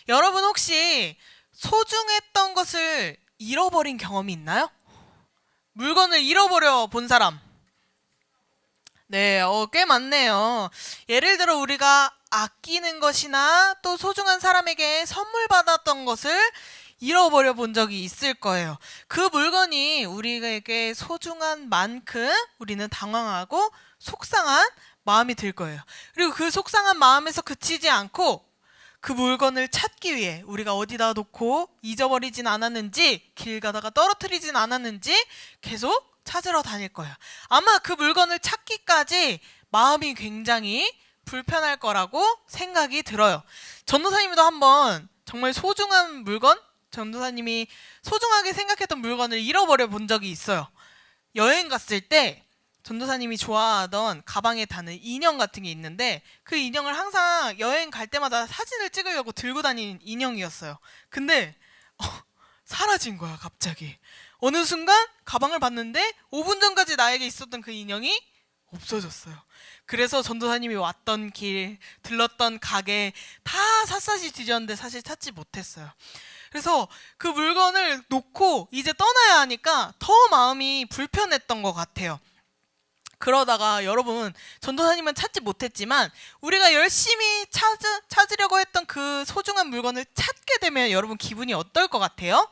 여러분 혹시 소중했던 것을 잃어버린 경험이 있나요? 물건을 잃어버려 본 사람? 네, 꽤 많네요. 예를 들어 우리가 아끼는 것이나 또 소중한 사람에게 선물 받았던 것을 잃어버려 본 적이 있을 거예요. 그 물건이 우리에게 소중한 만큼 우리는 당황하고 속상한 마음이 들 거예요. 그리고 그 속상한 마음에서 그치지 않고 그 물건을 찾기 위해 우리가 어디다 놓고 잊어버리진 않았는지, 길 가다가 떨어뜨리진 않았는지 계속 찾으러 다닐 거예요. 아마 그 물건을 찾기까지 마음이 굉장히 불편할 거라고 생각이 들어요. 전도사님도 한번 정말 소중한 물건, 전도사님이 소중하게 생각했던 물건을 잃어버려 본 적이 있어요. 여행 갔을 때 전도사님이 좋아하던 가방에 다는 인형 같은 게 있는데 그 인형을 항상 여행 갈 때마다 사진을 찍으려고 들고 다니는 인형이었어요. 근데 사라진 거야, 갑자기. 어느 순간 가방을 봤는데 5분 전까지 나에게 있었던 그 인형이 없어졌어요. 그래서 전도사님이 왔던 길, 들렀던 가게 다 샅샅이 뒤졌는데 사실 찾지 못했어요. 그래서 그 물건을 놓고 이제 떠나야 하니까 더 마음이 불편했던 것 같아요. 그러다가 여러분, 전도사님은 찾지 못했지만 우리가 열심히 찾으려고 했던 그 소중한 물건을 찾게 되면 여러분 기분이 어떨 것 같아요?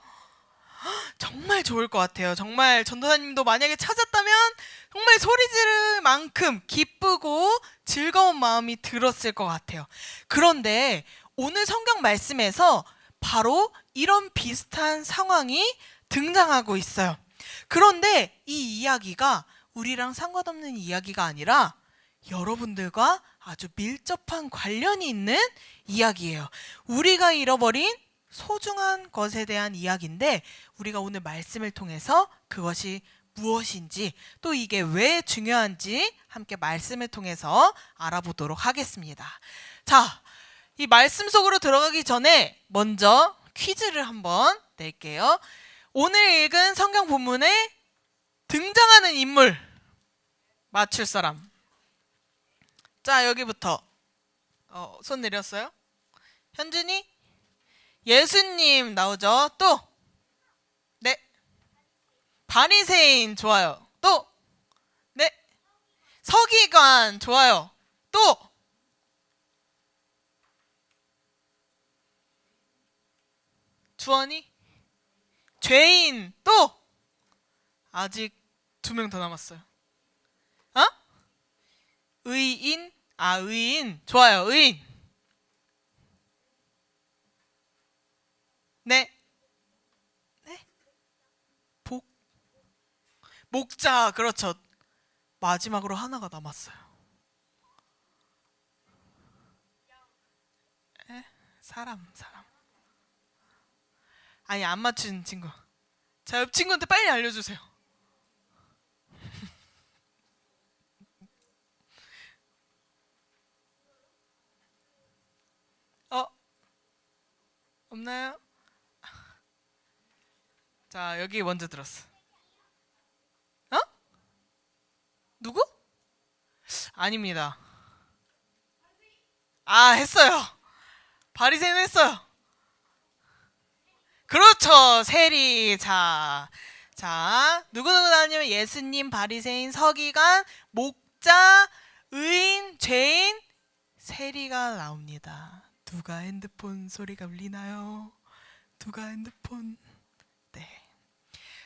정말 좋을 것 같아요. 정말 전도사님도 만약에 찾았다면 정말 소리 지를 만큼 기쁘고 즐거운 마음이 들었을 것 같아요. 그런데 오늘 성경 말씀에서 바로 이런 비슷한 상황이 등장하고 있어요. 그런데 이 이야기가 우리랑 상관없는 이야기가 아니라 여러분들과 아주 밀접한 관련이 있는 이야기예요. 우리가 잃어버린 소중한 것에 대한 이야기인데 우리가 오늘 말씀을 통해서 그것이 무엇인지 또 이게 왜 중요한지 함께 말씀을 통해서 알아보도록 하겠습니다. 자, 이 말씀 속으로 들어가기 전에 먼저 퀴즈를 한번 낼게요. 오늘 읽은 성경 본문에 등장하는 인물 맞출 사람. 자, 여기부터 손 내렸어요? 현준이? 예수님 나오죠? 또? 네. 바리새인 좋아요. 또? 네. 서기관 좋아요. 또? 주원이? 죄인 또? 아직 2명 더 남았어요. 의인? 의인. 좋아요. 의인. 네. 네. 목자. 그렇죠. 마지막으로 하나가 남았어요. 사람. 아니, 안 맞춘 친구. 자, 옆 친구한테 빨리 알려주세요. 없나요? 자, 여기 먼저 들었어. 누구? 아닙니다. 했어요. 바리새인 했어요. 그렇죠. 세리. 자, 누구누구 나오냐면 예수님, 바리새인, 서기관, 목자, 의인, 죄인, 세리가 나옵니다. 누가 핸드폰 소리가 울리나요? 누가 핸드폰? 네.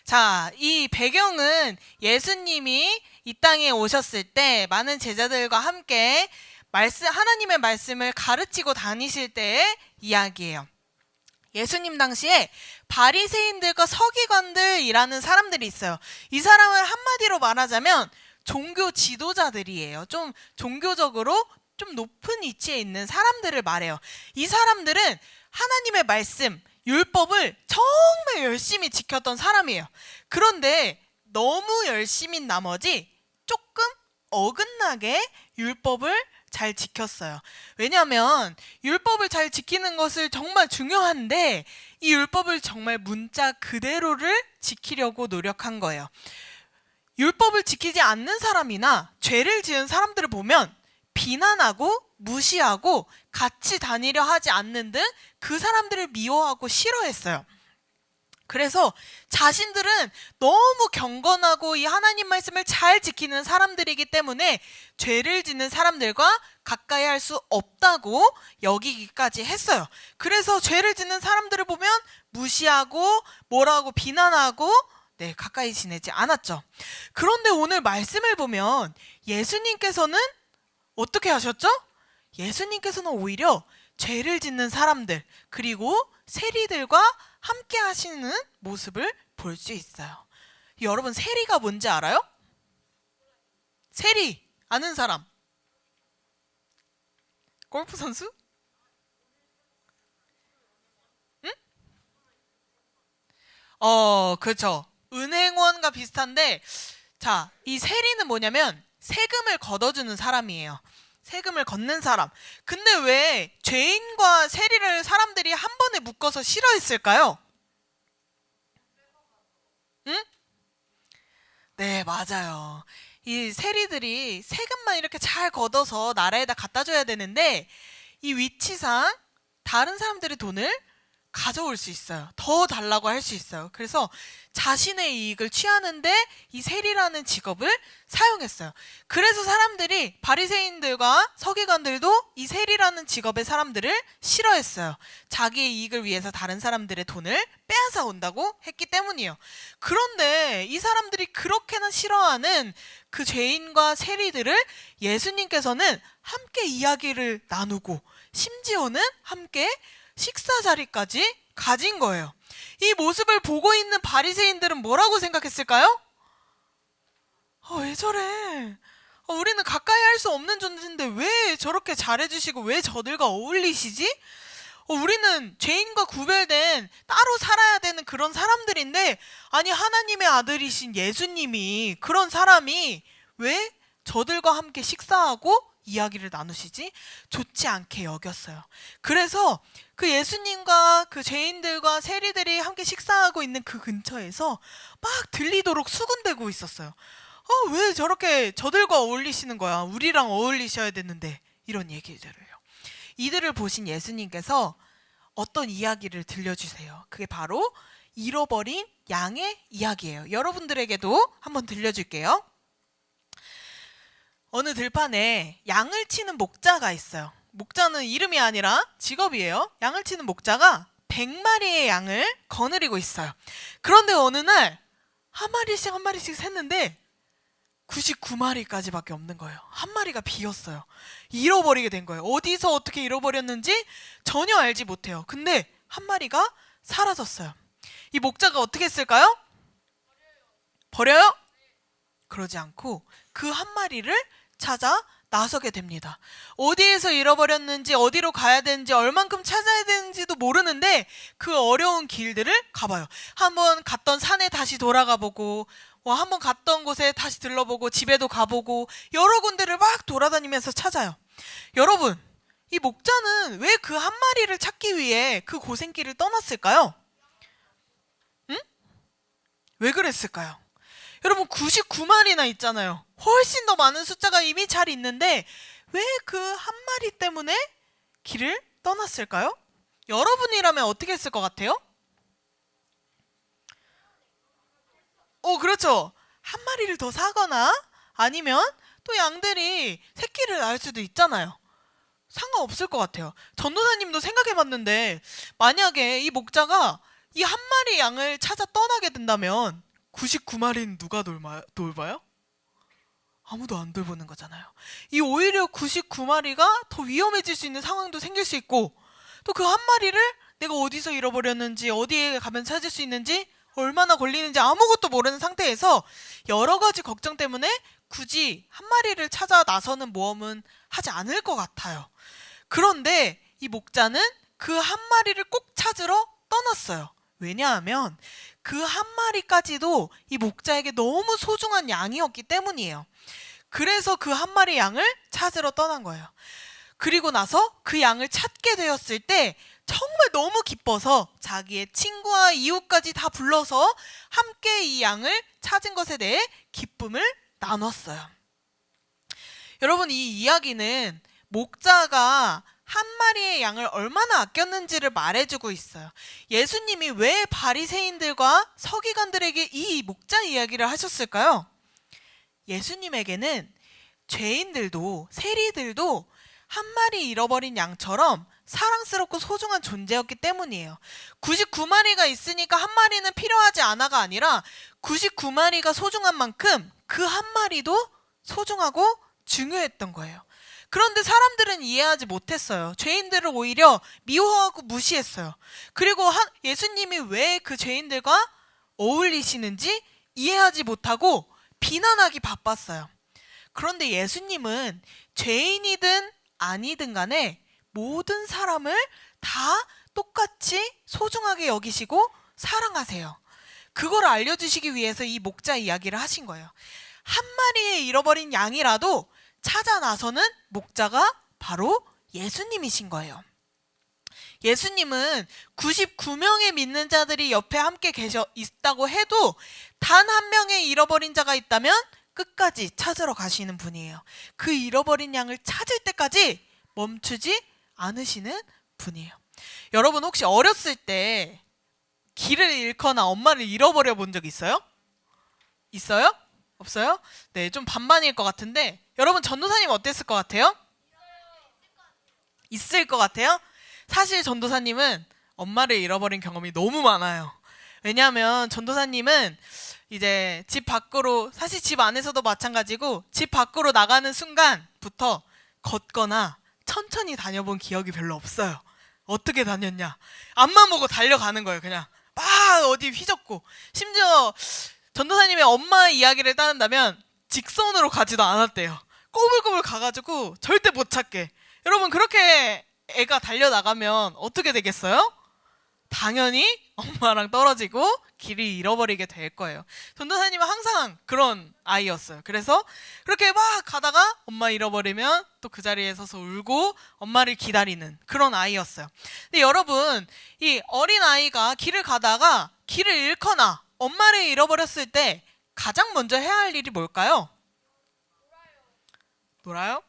자, 이 배경은 예수님이 이 땅에 오셨을 때 많은 제자들과 함께 하나님의 말씀을 가르치고 다니실 때의 이야기예요. 예수님 당시에 바리새인들과 서기관들이라는 사람들이 있어요. 이 사람을 한마디로 말하자면 종교 지도자들이에요. 좀 종교적으로 좀 높은 위치에 있는 사람들을 말해요. 이 사람들은 하나님의 말씀, 율법을 정말 열심히 지켰던 사람이에요. 그런데 너무 열심인 나머지 조금 어긋나게 율법을 잘 지켰어요. 왜냐하면 율법을 잘 지키는 것을 정말 중요한데 이 율법을 정말 문자 그대로를 지키려고 노력한 거예요. 율법을 지키지 않는 사람이나 죄를 지은 사람들을 보면 비난하고 무시하고 같이 다니려 하지 않는 등 그 사람들을 미워하고 싫어했어요. 그래서 자신들은 너무 경건하고 이 하나님 말씀을 잘 지키는 사람들이기 때문에 죄를 짓는 사람들과 가까이 할 수 없다고 여기기까지 했어요. 그래서 죄를 짓는 사람들을 보면 무시하고 뭐라고 비난하고 가까이 지내지 않았죠. 그런데 오늘 말씀을 보면 예수님께서는 어떻게 하셨죠? 예수님께서는 오히려 죄를 짓는 사람들 그리고 세리들과 함께 하시는 모습을 볼 수 있어요. 여러분 세리가 뭔지 알아요? 세리 아는 사람? 골프 선수? 응? 그렇죠. 은행원과 비슷한데 자, 이 세리는 뭐냐면 세금을 걷어주는 사람이에요. 세금을 걷는 사람. 근데 왜 죄인과 세리를 사람들이 한 번에 묶어서 싫어했을까요? 응? 네, 맞아요. 이 세리들이 세금만 이렇게 잘 걷어서 나라에다 갖다 줘야 되는데 이 위치상 다른 사람들의 돈을 가져올 수 있어요. 더 달라고 할 수 있어요. 그래서 자신의 이익을 취하는데 이 세리라는 직업을 사용했어요. 그래서 사람들이 바리새인들과 서기관들도 이 세리라는 직업의 사람들을 싫어했어요. 자기의 이익을 위해서 다른 사람들의 돈을 빼앗아 온다고 했기 때문이에요. 그런데 이 사람들이 그렇게나 싫어하는 그 죄인과 세리들을 예수님께서는 함께 이야기를 나누고 심지어는 함께 식사 자리까지 가진 거예요. 이 모습을 보고 있는 바리새인들은 뭐라고 생각했을까요? 왜 저래? 우리는 가까이 할 수 없는 존재인데 왜 저렇게 잘해주시고 왜 저들과 어울리시지? 우리는 죄인과 구별된 따로 살아야 되는 그런 사람들인데 아니 하나님의 아들이신 예수님이 그런 사람이 왜 저들과 함께 식사하고 이야기를 나누시지? 좋지 않게 여겼어요. 그래서 그 예수님과 그 죄인들과 세리들이 함께 식사하고 있는 그 근처에서 막 들리도록 수군대고 있었어요. 왜 저렇게 저들과 어울리시는 거야? 우리랑 어울리셔야 되는데 이런 얘기들을요. 이들을 보신 예수님께서 어떤 이야기를 들려주세요. 그게 바로 잃어버린 양의 이야기예요. 여러분들에게도 한번 들려줄게요. 어느 들판에 양을 치는 목자가 있어요. 목자는 이름이 아니라 직업이에요. 양을 치는 목자가 100마리의 양을 거느리고 있어요. 그런데 어느 날 한 마리씩 한 마리씩 샜는데 99마리까지밖에 없는 거예요. 한 마리가 비었어요. 잃어버리게 된 거예요. 어디서 어떻게 잃어버렸는지 전혀 알지 못해요. 근데 한 마리가 사라졌어요. 이 목자가 어떻게 했을까요? 버려요? 그러지 않고 그 한 마리를 찾아 나서게 됩니다. 어디에서 잃어버렸는지 어디로 가야 되는지 얼만큼 찾아야 되는지도 모르는데 그 어려운 길들을 가봐요. 한번 갔던 산에 다시 돌아가 보고 한번 갔던 곳에 다시 들러보고 집에도 가보고 여러 군데를 막 돌아다니면서 찾아요. 여러분, 이 목자는 왜 그 한 마리를 찾기 위해 그 고생길을 떠났을까요? 응? 왜 그랬을까요? 여러분 99마리나 있잖아요. 훨씬 더 많은 숫자가 이미 잘 있는데 왜 그 한 마리 때문에 길을 떠났을까요? 여러분이라면 어떻게 했을 것 같아요? 그렇죠. 한 마리를 더 사거나 아니면 또 양들이 새끼를 낳을 수도 있잖아요. 상관없을 것 같아요. 전도사님도 생각해봤는데 만약에 이 목자가 이 한 마리 양을 찾아 떠나게 된다면 99마리는 누가 돌봐요? 아무도 안 돌보는 거잖아요. 이 오히려 99마리가 더 위험해질 수 있는 상황도 생길 수 있고 또 그 한 마리를 내가 어디서 잃어버렸는지 어디에 가면 찾을 수 있는지 얼마나 걸리는지 아무것도 모르는 상태에서 여러 가지 걱정 때문에 굳이 한 마리를 찾아 나서는 모험은 하지 않을 것 같아요. 그런데 이 목자는 그 한 마리를 꼭 찾으러 떠났어요. 왜냐하면 그 한 마리까지도 이 목자에게 너무 소중한 양이었기 때문이에요. 그래서 그 한 마리 양을 찾으러 떠난 거예요. 그리고 나서 그 양을 찾게 되었을 때 정말 너무 기뻐서 자기의 친구와 이웃까지 다 불러서 함께 이 양을 찾은 것에 대해 기쁨을 나눴어요. 여러분, 이 이야기는 목자가 한 마리의 양을 얼마나 아꼈는지를 말해주고 있어요. 예수님이 왜 바리새인들과 서기관들에게 이 목자 이야기를 하셨을까요? 예수님에게는 죄인들도 세리들도 한 마리 잃어버린 양처럼 사랑스럽고 소중한 존재였기 때문이에요. 99마리가 있으니까 한 마리는 필요하지 않아가 아니라 99마리가 소중한 만큼 그 한 마리도 소중하고 중요했던 거예요. 그런데 사람들은 이해하지 못했어요. 죄인들을 오히려 미워하고 무시했어요. 그리고 예수님이 왜 그 죄인들과 어울리시는지 이해하지 못하고 비난하기 바빴어요. 그런데 예수님은 죄인이든 아니든 간에 모든 사람을 다 똑같이 소중하게 여기시고 사랑하세요. 그걸 알려주시기 위해서 이 목자 이야기를 하신 거예요. 한 마리의 잃어버린 양이라도 찾아 나서는 목자가 바로 예수님이신 거예요. 예수님은 99명의 믿는 자들이 옆에 함께 있다고 해도 단 한 명의 잃어버린 자가 있다면 끝까지 찾으러 가시는 분이에요. 그 잃어버린 양을 찾을 때까지 멈추지 않으시는 분이에요. 여러분, 혹시 어렸을 때 길을 잃거나 엄마를 잃어버려 본 적 있어요? 있어요? 없어요? 네, 좀 반반일 것 같은데 여러분, 전도사님 어땠을 것 같아요? 있을 것 같아요? 사실 전도사님은 엄마를 잃어버린 경험이 너무 많아요. 왜냐하면 전도사님은 이제 집 밖으로, 사실 집 안에서도 마찬가지고 집 밖으로 나가는 순간부터 걷거나 천천히 다녀본 기억이 별로 없어요. 어떻게 다녔냐? 앞만 보고 달려가는 거예요. 그냥 막 어디 휘젓고. 심지어 전도사님의 엄마 이야기를 따른다면 직선으로 가지도 않았대요. 꼬불꼬불 가가지고 절대 못 찾게. 여러분, 그렇게 애가 달려나가면 어떻게 되겠어요? 당연히 엄마랑 떨어지고 길을 잃어버리게 될 거예요. 전도사님은 항상 그런 아이였어요. 그래서 그렇게 막 가다가 엄마 잃어버리면 또 그 자리에 서서 울고 엄마를 기다리는 그런 아이였어요. 근데 여러분, 이 어린 아이가 길을 가다가 길을 잃거나 엄마를 잃어버렸을 때 가장 먼저 해야 할 일이 뭘까요? 놀아요?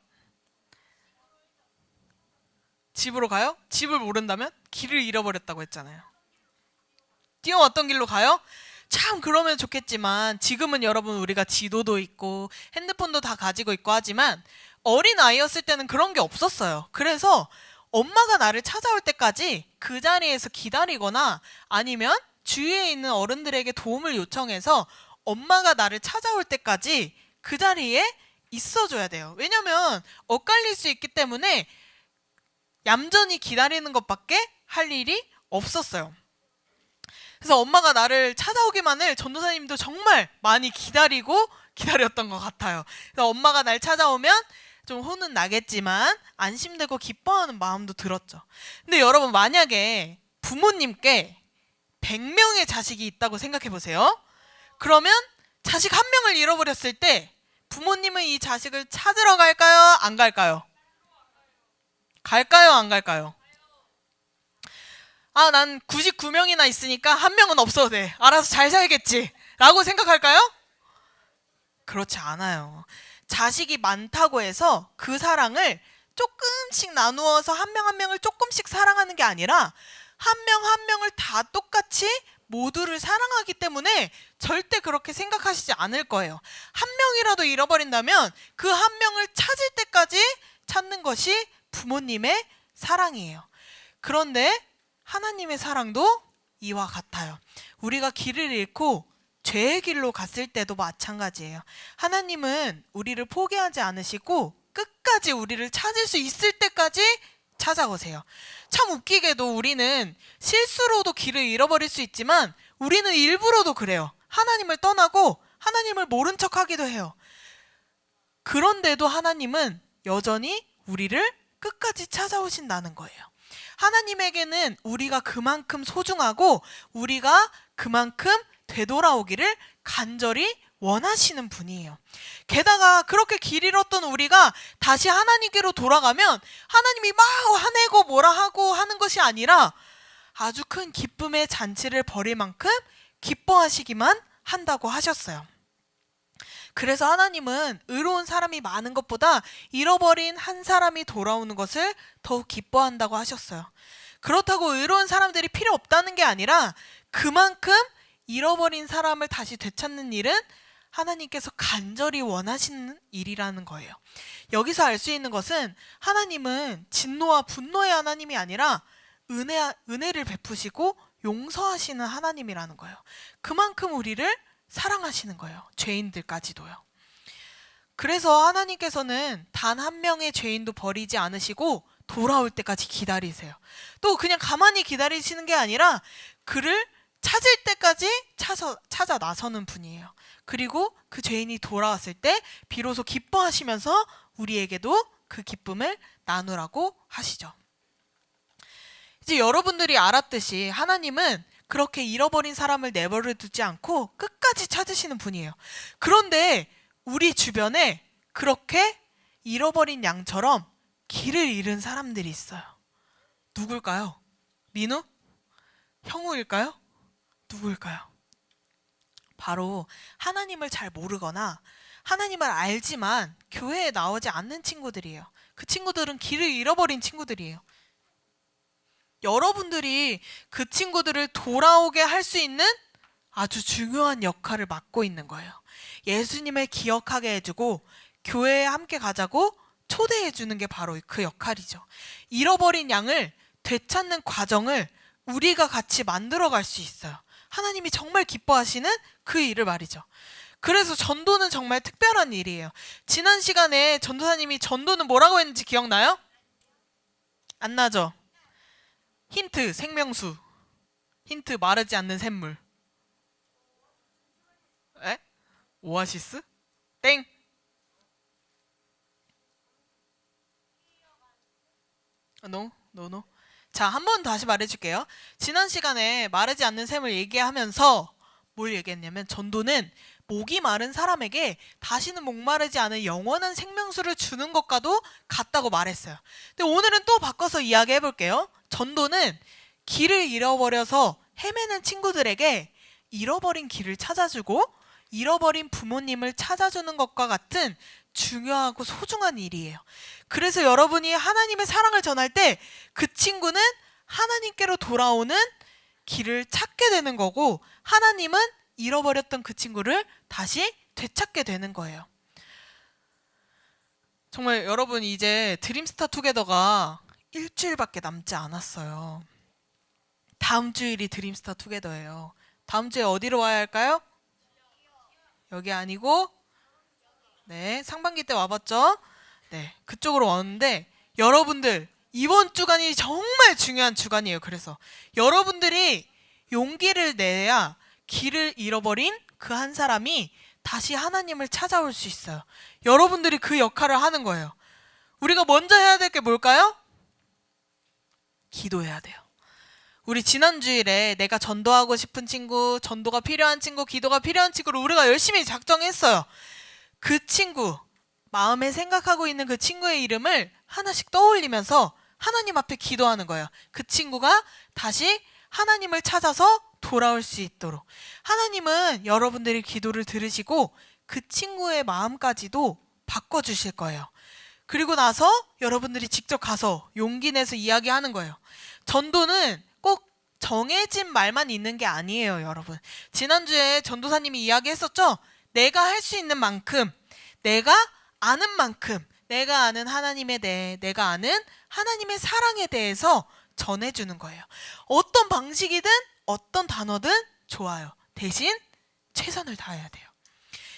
집으로 가요? 집을 모른다면? 길을 잃어버렸다고 했잖아요. 뛰어왔던 길로 가요? 참 그러면 좋겠지만 지금은 여러분 우리가 지도도 있고 핸드폰도 다 가지고 있고 하지만 어린 아이였을 때는 그런 게 없었어요. 그래서 엄마가 나를 찾아올 때까지 그 자리에서 기다리거나 아니면 주위에 있는 어른들에게 도움을 요청해서 엄마가 나를 찾아올 때까지 그 자리에 있어줘야 돼요. 왜냐면 엇갈릴 수 있기 때문에 얌전히 기다리는 것밖에 할 일이 없었어요. 그래서 엄마가 나를 찾아오기만을 전도사님도 정말 많이 기다렸던 것 같아요. 그래서 엄마가 날 찾아오면 좀 혼은 나겠지만 안심되고 기뻐하는 마음도 들었죠. 근데 여러분, 만약에 부모님께 100명의 자식이 있다고 생각해 보세요. 그러면 자식 한 명을 잃어버렸을 때 부모님은 이 자식을 찾으러 갈까요? 안 갈까요? 갈까요? 안 갈까요? 아, 난 99명이나 있으니까 한 명은 없어도 돼. 알아서 잘 살겠지. 라고 생각할까요? 그렇지 않아요. 자식이 많다고 해서 그 사랑을 조금씩 나누어서 한 명 한 명을 조금씩 사랑하는 게 아니라 한 명 한 명을 다 똑같이 모두를 사랑하기 때문에 절대 그렇게 생각하시지 않을 거예요. 한 명이라도 잃어버린다면 그 한 명을 찾을 때까지 찾는 것이 부모님의 사랑이에요. 그런데 하나님의 사랑도 이와 같아요. 우리가 길을 잃고 죄의 길로 갔을 때도 마찬가지예요. 하나님은 우리를 포기하지 않으시고 끝까지 우리를 찾을 수 있을 때까지 찾아오세요. 참 웃기게도 우리는 실수로도 길을 잃어버릴 수 있지만 우리는 일부러도 그래요. 하나님을 떠나고 하나님을 모른 척하기도 해요. 그런데도 하나님은 여전히 우리를 끝까지 찾아오신다는 거예요. 하나님에게는 우리가 그만큼 소중하고 우리가 그만큼 되돌아오기를 간절히 원하시는 분이에요. 게다가 그렇게 길 잃었던 우리가 다시 하나님께로 돌아가면 하나님이 막 화내고 뭐라 하고 하는 것이 아니라 아주 큰 기쁨의 잔치를 벌일 만큼 기뻐하시기만 한다고 하셨어요. 그래서 하나님은 의로운 사람이 많은 것보다 잃어버린 한 사람이 돌아오는 것을 더욱 기뻐한다고 하셨어요. 그렇다고 의로운 사람들이 필요 없다는 게 아니라 그만큼 잃어버린 사람을 다시 되찾는 일은 하나님께서 간절히 원하시는 일이라는 거예요. 여기서 알 수 있는 것은 하나님은 진노와 분노의 하나님이 아니라 은혜를 베푸시고 용서하시는 하나님이라는 거예요. 그만큼 우리를 사랑하시는 거예요. 죄인들까지도요. 그래서 하나님께서는 단 한 명의 죄인도 버리지 않으시고 돌아올 때까지 기다리세요. 또 그냥 가만히 기다리시는 게 아니라 그를 찾을 때까지 찾아 나서는 분이에요. 그리고 그 죄인이 돌아왔을 때 비로소 기뻐하시면서 우리에게도 그 기쁨을 나누라고 하시죠. 이제 여러분들이 알았듯이 하나님은 그렇게 잃어버린 사람을 내버려 두지 않고 끝까지 찾으시는 분이에요. 그런데 우리 주변에 그렇게 잃어버린 양처럼 길을 잃은 사람들이 있어요. 누굴까요? 민우? 형우일까요? 누구일까요? 바로 하나님을 잘 모르거나 하나님을 알지만 교회에 나오지 않는 친구들이에요. 그 친구들은 길을 잃어버린 친구들이에요. 여러분들이 그 친구들을 돌아오게 할 수 있는 아주 중요한 역할을 맡고 있는 거예요. 예수님을 기억하게 해주고 교회에 함께 가자고 초대해 주는 게 바로 그 역할이죠. 잃어버린 양을 되찾는 과정을 우리가 같이 만들어 갈 수 있어요. 하나님이 정말 기뻐하시는 그 일을 말이죠. 그래서 전도는 정말 특별한 일이에요. 지난 시간에 전도사님이 전도는 뭐라고 했는지 기억나요? 안 나죠? 힌트, 생명수. 힌트, 마르지 않는 샘물. 에? 오아시스? 땡. 노. 자, 한 번 다시 말해줄게요. 지난 시간에 마르지 않는 샘을 얘기하면서 뭘 얘기했냐면 전도는 목이 마른 사람에게 다시는 목마르지 않은 영원한 생명수를 주는 것과도 같다고 말했어요. 근데 오늘은 또 바꿔서 이야기해 볼게요. 전도는 길을 잃어버려서 헤매는 친구들에게 잃어버린 길을 찾아주고 잃어버린 부모님을 찾아주는 것과 같은 중요하고 소중한 일이에요. 그래서 여러분이 하나님의 사랑을 전할 때 그 친구는 하나님께로 돌아오는 길을 찾게 되는 거고 하나님은 잃어버렸던 그 친구를 다시 되찾게 되는 거예요. 정말 여러분 이제 드림스타 투게더가 일주일밖에 남지 않았어요. 다음 주일이 드림스타 투게더예요. 다음 주에 어디로 와야 할까요? 여기 아니고 네, 상반기 때 와봤죠? 네, 그쪽으로 왔는데 여러분들 이번 주간이 정말 중요한 주간이에요. 그래서 여러분들이 용기를 내야 길을 잃어버린 그 한 사람이 다시 하나님을 찾아올 수 있어요. 여러분들이 그 역할을 하는 거예요. 우리가 먼저 해야 될 게 뭘까요? 기도해야 돼요. 우리 지난 주일에 내가 전도하고 싶은 친구, 전도가 필요한 친구, 기도가 필요한 친구를 우리가 열심히 작정했어요. 그 친구, 마음에 생각하고 있는 그 친구의 이름을 하나씩 떠올리면서 하나님 앞에 기도하는 거예요. 그 친구가 다시 하나님을 찾아서 돌아올 수 있도록. 하나님은 여러분들의 기도를 들으시고 그 친구의 마음까지도 바꿔주실 거예요. 그리고 나서 여러분들이 직접 가서 용기 내서 이야기하는 거예요. 전도는 꼭 정해진 말만 있는 게 아니에요, 여러분. 지난주에 전도사님이 이야기했었죠? 내가 할 수 있는 만큼, 내가 아는 만큼, 내가 아는 하나님에 대해, 내가 아는 하나님의 사랑에 대해서 전해주는 거예요. 어떤 방식이든 어떤 단어든 좋아요. 대신 최선을 다해야 돼요.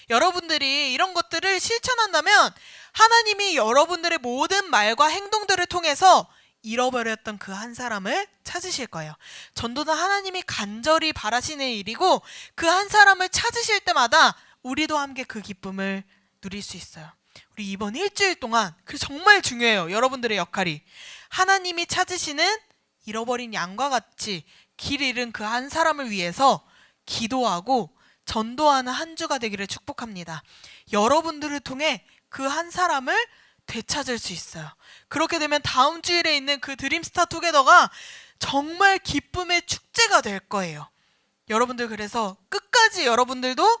여러분들이 이런 것들을 실천한다면 하나님이 여러분들의 모든 말과 행동들을 통해서 잃어버렸던 그 한 사람을 찾으실 거예요. 전도는 하나님이 간절히 바라시는 일이고 그 한 사람을 찾으실 때마다 우리도 함께 그 기쁨을 누릴 수 있어요. 우리 이번 일주일 동안 그 정말 중요해요. 여러분들의 역할이 하나님이 찾으시는 잃어버린 양과 같이 길 잃은 그 한 사람을 위해서 기도하고 전도하는 한 주가 되기를 축복합니다. 여러분들을 통해 그 한 사람을 되찾을 수 있어요. 그렇게 되면 다음 주일에 있는 그 드림스타 투게더가 정말 기쁨의 축제가 될 거예요. 여러분들 그래서 끝까지 여러분들도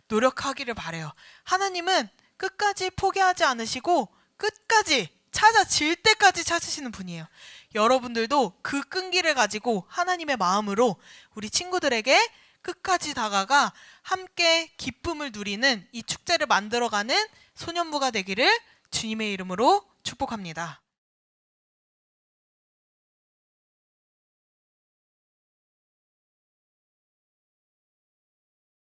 노력하기를 바래요. 하나님은 끝까지 포기하지 않으시고 끝까지 찾아질 때까지 찾으시는 분이에요. 여러분들도 그 끈기를 가지고 하나님의 마음으로 우리 친구들에게 끝까지 다가가 함께 기쁨을 누리는 이 축제를 만들어가는 소년부가 되기를 주님의 이름으로 축복합니다.